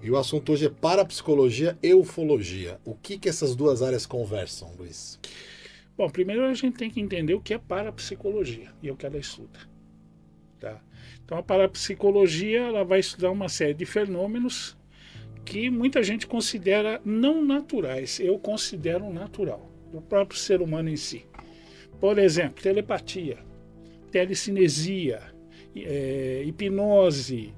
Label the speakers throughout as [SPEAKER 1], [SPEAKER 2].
[SPEAKER 1] E o assunto hoje é parapsicologia e ufologia. O que essas duas áreas conversam, Luiz?
[SPEAKER 2] Bom, primeiro a gente tem que entender o que é parapsicologia e o que ela estuda. Tá? Então a parapsicologia ela vai estudar uma série de fenômenos que muita gente considera não naturais. Eu considero natural, do próprio ser humano em si. Por exemplo, telepatia, telecinesia, hipnose,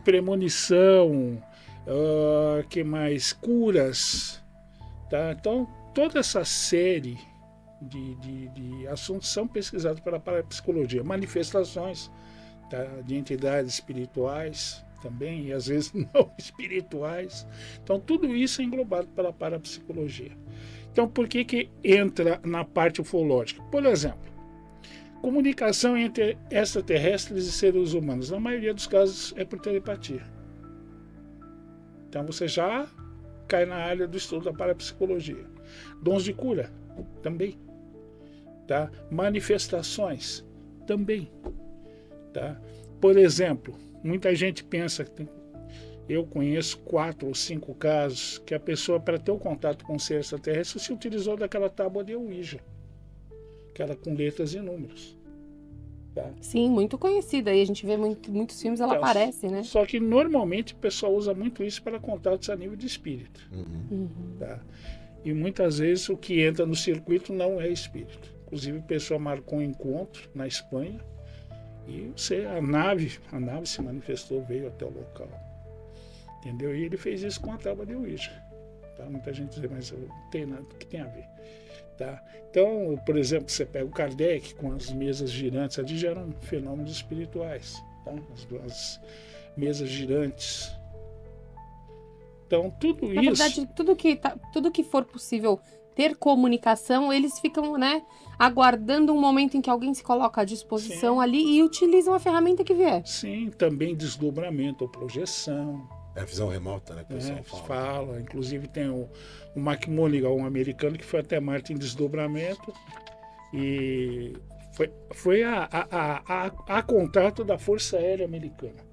[SPEAKER 2] premonição, que mais? Curas. Tá? Então, toda essa série de assuntos são pesquisados pela parapsicologia. Manifestações, tá? De entidades espirituais também, e às vezes não espirituais. Então, tudo isso é englobado pela parapsicologia. Então, por que entra na parte ufológica? Por exemplo, comunicação entre extraterrestres e seres humanos. Na maioria dos casos é por telepatia. Então, você já cai na área do estudo da parapsicologia. Dons de cura, também. Tá? Manifestações, também. Tá? Por exemplo, muita gente pensa que eu conheço 4 ou 5 casos que a pessoa, para ter o contato com o ser extraterrestre, se utilizou daquela tábua de Ouija, aquela com letras e números. Tá?
[SPEAKER 3] Sim, muito conhecida. E a gente vê muitos filmes, ela aparece, né?
[SPEAKER 2] Só que normalmente o pessoal usa muito isso para contatos a nível de espírito. Tá? E muitas vezes o que entra no circuito não é espírito. Inclusive a pessoa marcou um encontro na Espanha e a nave se manifestou, veio até o local. Entendeu? E ele fez isso com a tábua de Ouija. Tá? Muita gente diz, mas não tem nada que tem a ver. Tá? Então, por exemplo, você pega o Kardec com as mesas girantes, ali já eram fenômenos espirituais. Tá? As mesas girantes. Então, tudo isso...
[SPEAKER 3] Na verdade, tudo que for possível ter comunicação, eles ficam, né, aguardando um momento em que alguém se coloca à disposição. Sim. Ali e utilizam a ferramenta que vier.
[SPEAKER 2] Sim, também desdobramento ou projeção.
[SPEAKER 1] É a visão remota, né, que o pessoal
[SPEAKER 2] fala. Inclusive tem o Mark Monaghan, um americano que foi até Marte em desdobramento e foi a contato da Força Aérea Americana.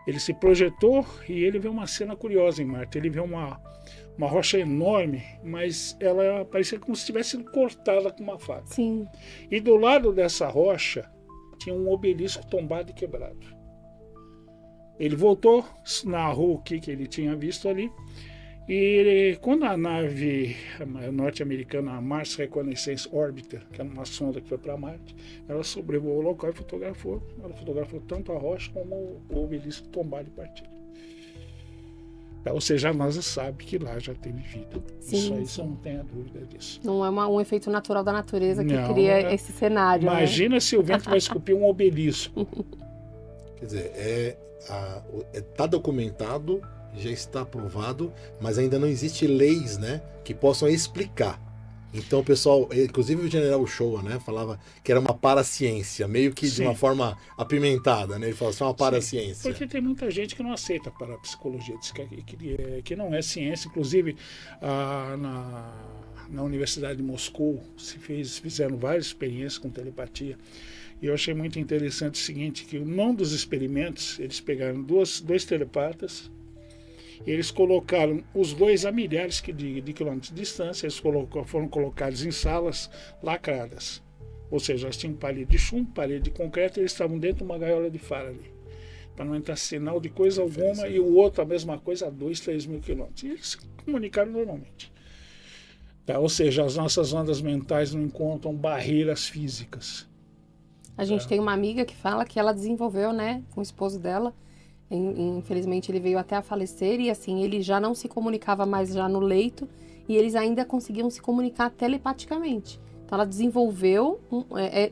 [SPEAKER 2] Ele se projetou e ele vê uma cena curiosa em Marte. Ele vê uma rocha enorme, mas ela parecia como se tivesse sido cortada com uma faca.
[SPEAKER 3] Sim.
[SPEAKER 2] E do lado dessa rocha tinha um obelisco tombado e quebrado. Ele voltou, narrou o que ele tinha visto ali, e quando a nave norte-americana, a Mars Reconnaissance Orbiter, que era uma sonda que foi para Marte, ela sobrevoou o local e fotografou. Ela fotografou tanto a rocha como o obelisco tombado e partido. Ou seja, a NASA sabe que lá já teve vida.
[SPEAKER 3] Sim,
[SPEAKER 2] Isso aí não tem a dúvida disso.
[SPEAKER 3] Não é um efeito natural da natureza que cria esse cenário.
[SPEAKER 2] Imagina, né? Se o vento vai esculpir um obelisco.
[SPEAKER 1] Quer dizer, está documentado, já está aprovado, mas ainda não existe leis, né, que possam explicar. Então o pessoal, inclusive o General Showa, né, falava que era uma paraciência, meio que de uma forma apimentada, né? Ele falava assim, uma paraciência.
[SPEAKER 2] Porque tem muita gente que não aceita a parapsicologia, diz que não é ciência. Inclusive na Universidade de Moscou fizeram várias experiências com telepatia. E eu achei muito interessante o seguinte, que num dos experimentos, eles pegaram dois telepatas, eles colocaram os dois a milhares de quilômetros de distância, eles foram colocados em salas lacradas. Ou seja, elas tinham parede de chumbo, parede de concreto, e eles estavam dentro de uma gaiola de Faraday, para não entrar sinal de coisa alguma, e o outro a mesma coisa a 2, 3 mil quilômetros. E eles se comunicaram normalmente. Tá? Ou seja, as nossas ondas mentais não encontram barreiras físicas.
[SPEAKER 3] A gente tem uma amiga que fala que ela desenvolveu, né, com o esposo dela. Infelizmente ele veio até a falecer e assim, ele já não se comunicava mais já no leito e eles ainda conseguiam se comunicar telepaticamente. Então ela desenvolveu,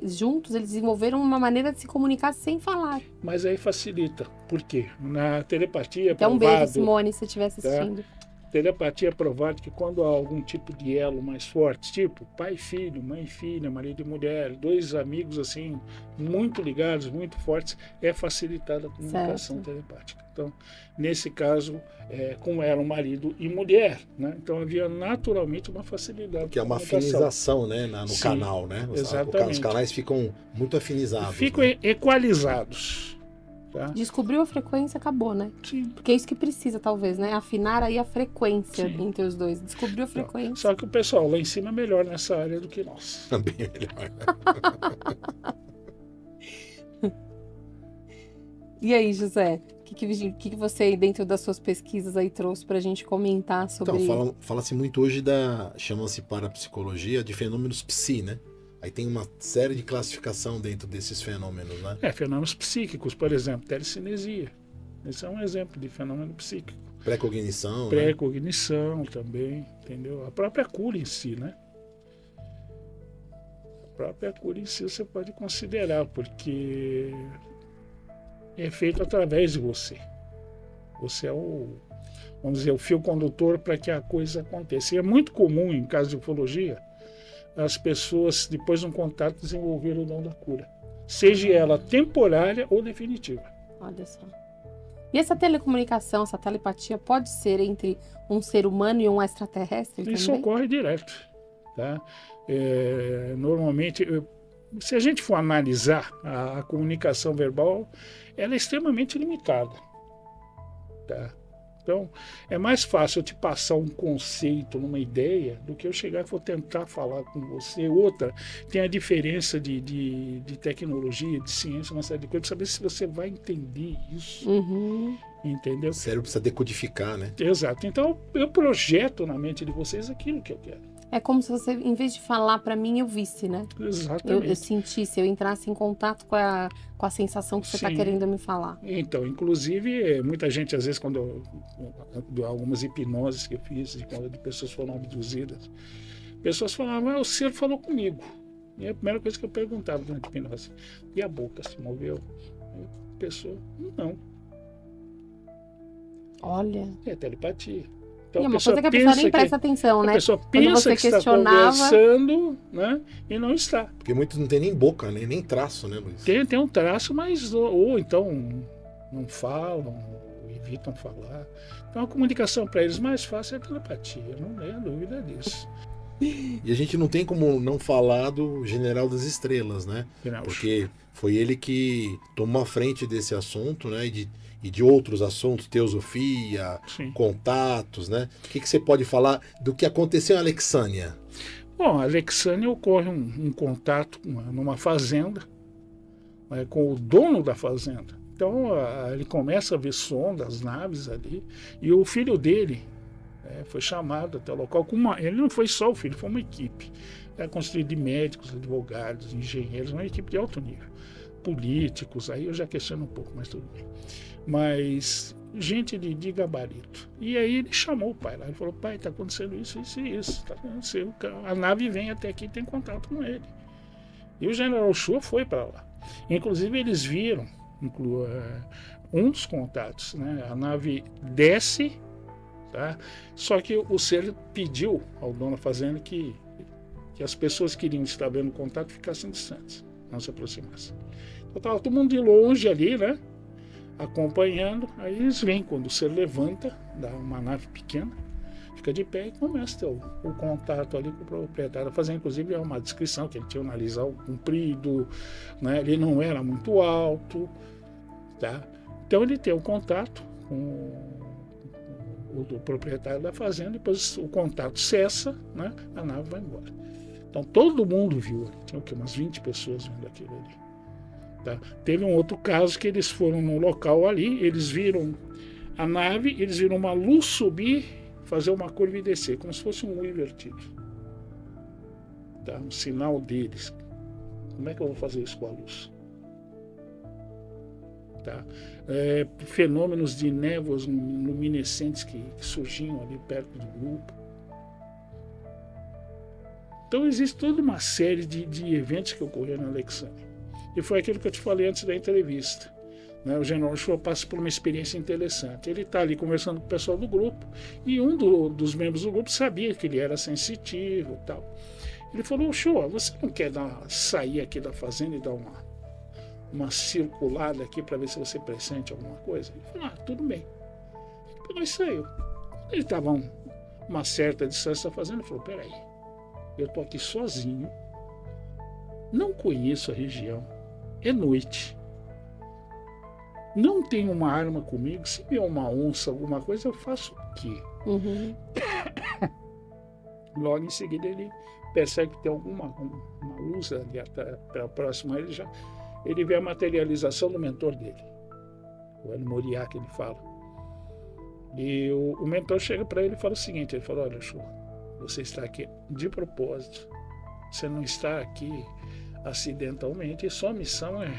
[SPEAKER 3] juntos eles desenvolveram uma maneira de se comunicar sem falar.
[SPEAKER 2] Mas aí facilita. Por quê? Na telepatia
[SPEAKER 3] Até um beijo, Simone, se estiver assistindo.
[SPEAKER 2] Telepatia é provado que quando há algum tipo de elo mais forte, tipo pai e filho, mãe e filha, marido e mulher, dois amigos assim, muito ligados, muito fortes, é facilitada a comunicação telepática. Então, nesse caso, como eram marido e mulher, né? Então havia naturalmente uma facilidade.
[SPEAKER 1] Que é uma afinização, né, no canal, né?
[SPEAKER 2] Exatamente.
[SPEAKER 1] Os canais ficam muito afinizados.
[SPEAKER 2] Ficam equalizados. Tá?
[SPEAKER 3] Descobriu a frequência, acabou, né?
[SPEAKER 2] Sim.
[SPEAKER 3] Porque é isso que precisa, talvez, né? Afinar aí a frequência
[SPEAKER 2] Sim.
[SPEAKER 3] entre os dois. Descobriu a frequência.
[SPEAKER 2] Só que o pessoal lá em cima é melhor nessa área do que nós.
[SPEAKER 1] Bem melhor.
[SPEAKER 3] E aí, José? O que você, dentro das suas pesquisas, aí trouxe pra gente comentar sobre...
[SPEAKER 1] Então, fala-se muito hoje chama-se parapsicologia de fenômenos psi, né? Aí tem uma série de classificação dentro desses fenômenos, né?
[SPEAKER 2] Fenômenos psíquicos, por exemplo, telecinesia. Esse é um exemplo de fenômeno psíquico.
[SPEAKER 1] Pré-cognição.
[SPEAKER 2] Pré-cognição, né? Também, entendeu? A própria cura em si, né? A própria cura em si você pode considerar, porque é feito através de você. Você é vamos dizer, o fio condutor para que a coisa aconteça. E é muito comum, em caso de ufologia, as pessoas, depois de um contato, desenvolverem o dom da cura. Seja ela temporária ou definitiva.
[SPEAKER 3] Olha só. E essa telecomunicação, essa telepatia, pode ser entre um ser humano e um extraterrestre
[SPEAKER 2] Isso
[SPEAKER 3] também?
[SPEAKER 2] ocorre direto. Tá? Normalmente, se a gente for analisar a comunicação verbal, ela é extremamente limitada. Tá? Então, é mais fácil eu te passar um conceito, uma ideia, do que eu chegar e for tentar falar com você. Outra, tem a diferença de tecnologia, de ciência, uma série de coisas, para saber se você vai entender isso.
[SPEAKER 3] Uhum.
[SPEAKER 2] Entendeu?
[SPEAKER 1] O cérebro precisa decodificar, né?
[SPEAKER 2] Exato. Então, eu projeto na mente de vocês aquilo que eu quero.
[SPEAKER 3] É como se você, em vez de falar pra mim, eu visse, né?
[SPEAKER 2] Exatamente.
[SPEAKER 3] Eu sentisse, eu entrasse em contato com a sensação que você está
[SPEAKER 2] Sim.
[SPEAKER 3] querendo me falar.
[SPEAKER 2] Então, inclusive, muita gente, às vezes, quando algumas hipnoses que eu fiz, quando pessoas foram abduzidas, pessoas falavam, o ser falou comigo. E a primeira coisa que eu perguntava durante a hipnose, e a boca se moveu? A pessoa, não.
[SPEAKER 3] Olha.
[SPEAKER 2] É telepatia. Então,
[SPEAKER 3] E é uma coisa que a pessoa nem presta atenção, né?
[SPEAKER 2] A pessoa
[SPEAKER 3] Quando
[SPEAKER 2] pensa
[SPEAKER 3] você
[SPEAKER 2] que está
[SPEAKER 3] questionava...
[SPEAKER 2] conversando, né? E não está.
[SPEAKER 1] Porque muitos não tem nem boca, né? Nem traço, né, Luiz?
[SPEAKER 2] Tem um traço, mas ou então não falam, ou evitam falar. Então a comunicação para eles mais fácil é a telepatia, não é dúvida disso.
[SPEAKER 1] E a gente não tem como não falar do General das Estrelas, né? Porque foi ele que tomou a frente desse assunto, né? E de outros assuntos, teosofia,
[SPEAKER 2] Sim.
[SPEAKER 1] contatos, né? O que você pode falar do que aconteceu em Alexânia?
[SPEAKER 2] Bom, a Alexânia ocorre um contato numa fazenda, com o dono da fazenda. Então ele começa a ver sondas, naves ali, e o filho dele foi chamado até o local. Ele não foi só o filho, foi uma equipe. Era construída de médicos, advogados, engenheiros, uma equipe de alto nível. Políticos, aí eu já questiono um pouco, mas tudo bem. Mas gente de gabarito. E aí ele chamou o pai lá, ele falou, pai, está acontecendo isso, isso e isso. Tá acontecendo. A nave vem até aqui e tem contato com ele. E o General Shua foi para lá. Inclusive eles viram um dos contatos, né? A nave desce, tá? Só que o ser pediu ao dono da fazenda que as pessoas que iriam estar vendo o contato ficassem distantes, não se aproximassem. Então estava todo mundo de longe ali, né? Acompanhando, aí eles vêm, quando o ser levanta, dá uma nave pequena, fica de pé e começa a ter o contato ali com o proprietário. Fazer, inclusive, uma descrição que ele tinha um nariz comprido, né? Ele não era muito alto, tá? Então ele tem o contato com o proprietário da fazenda, depois o contato cessa, né? A nave vai embora. Então todo mundo viu, tinha umas 20 pessoas vendo aquilo ali. Tá? Teve um outro caso que eles foram no local ali, eles viram a nave, eles viram uma luz subir, fazer uma curva e descer, como se fosse um U invertido. Tá? Um sinal deles. Como é que eu vou fazer isso com a luz? Tá? Fenômenos de névoas luminescentes que surgiam ali perto do grupo. Então existe toda uma série de eventos que ocorreram na Alexânia. E foi aquilo que eu te falei antes da entrevista. Né? O General Shua passa por uma experiência interessante. Ele está ali conversando com o pessoal do grupo e um dos membros do grupo sabia que ele era sensitivo e tal. Ele falou, Shua, você não quer sair aqui da fazenda e dar uma circulada aqui para ver se você pressente alguma coisa? Ele falou, tudo bem. Ele pegou e saiu. Ele estava a uma certa distância da fazenda e falou, peraí, eu estou aqui sozinho, não conheço a região, é noite. não tenho uma arma comigo, se vier uma onça, alguma coisa, eu faço o quê?
[SPEAKER 3] Uhum.
[SPEAKER 2] Logo em seguida ele percebe que tem uma luz ali para próxima, ele vê a materialização do mentor dele, o El Moriá, que ele fala. E o mentor chega para ele e fala o seguinte, ele fala, olha, Exu, você está aqui de propósito, você não está aqui acidentalmente, e sua missão é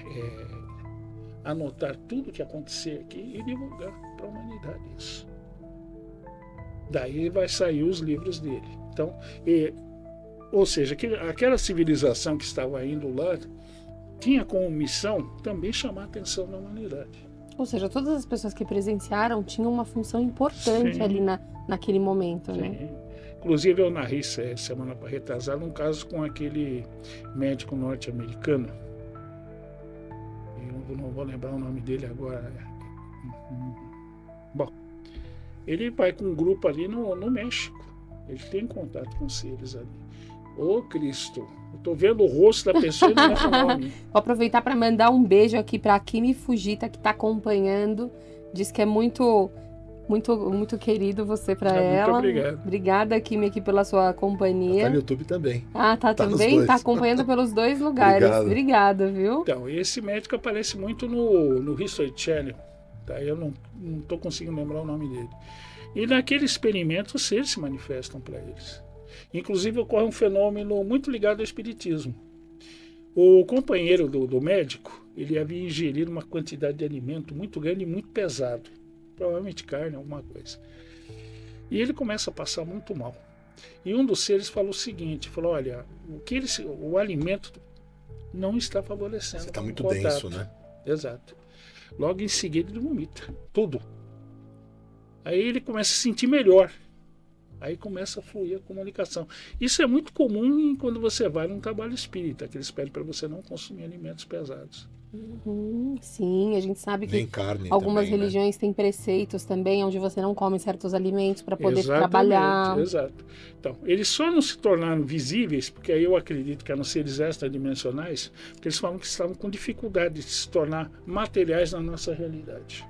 [SPEAKER 2] anotar tudo que acontecer aqui e divulgar para a humanidade isso. Daí vai sair os livros dele. Então, ou seja, aquela civilização que estava indo lá tinha como missão também chamar a atenção da humanidade.
[SPEAKER 3] Ou seja, todas as pessoas que presenciaram tinham uma função importante
[SPEAKER 2] Sim.
[SPEAKER 3] ali naquele momento,
[SPEAKER 2] Sim.
[SPEAKER 3] né?
[SPEAKER 2] Inclusive eu narrei semana retrasada um caso com aquele médico norte-americano. Eu não vou lembrar o nome dele agora. Bom, ele vai com um grupo ali no México. Ele tem contato com seres ali. Ô Cristo, eu tô vendo o rosto da pessoa e não lembro o nome.
[SPEAKER 3] Vou aproveitar para mandar um beijo aqui para a Kimi Fujita, que está acompanhando. Diz que é muito, muito, muito querido você para ela.
[SPEAKER 2] Muito obrigado.
[SPEAKER 3] Obrigada, Kimi, aqui pela sua companhia.
[SPEAKER 1] Tá no YouTube também.
[SPEAKER 3] Ah, tá
[SPEAKER 1] Tá nos
[SPEAKER 3] também?
[SPEAKER 1] dois.
[SPEAKER 3] Tá acompanhando pelos dois lugares.
[SPEAKER 1] Obrigado.
[SPEAKER 3] Obrigada, viu?
[SPEAKER 2] Então, esse médico aparece muito no History Channel. Tá? Eu não tô conseguindo lembrar o nome dele. E naquele experimento, os seres se manifestam para eles. Inclusive, ocorre um fenômeno muito ligado ao espiritismo. O companheiro do médico, ele havia ingerido uma quantidade de alimento muito grande e muito pesado. Provavelmente carne, alguma coisa. E ele começa a passar muito mal. E um dos seres falou o seguinte, falou, olha, o alimento não está favorecendo.
[SPEAKER 1] Você está muito
[SPEAKER 2] contato.
[SPEAKER 1] denso, né?
[SPEAKER 2] Exato. Logo em seguida ele vomita tudo. Aí ele começa a se sentir melhor. Aí começa a fluir a comunicação. Isso é muito comum quando você vai num trabalho espírita, que eles pedem para você não consumir alimentos pesados.
[SPEAKER 3] Sim, a gente sabe que
[SPEAKER 1] Nem carne
[SPEAKER 3] algumas
[SPEAKER 1] também,
[SPEAKER 3] religiões têm preceitos também, onde você não come certos alimentos para poder
[SPEAKER 2] Exatamente,
[SPEAKER 3] trabalhar.
[SPEAKER 2] Exato. Então, eles só não se tornaram visíveis, porque aí eu acredito que eram seres extradimensionais, porque eles falam que estavam com dificuldade de se tornar materiais na nossa realidade.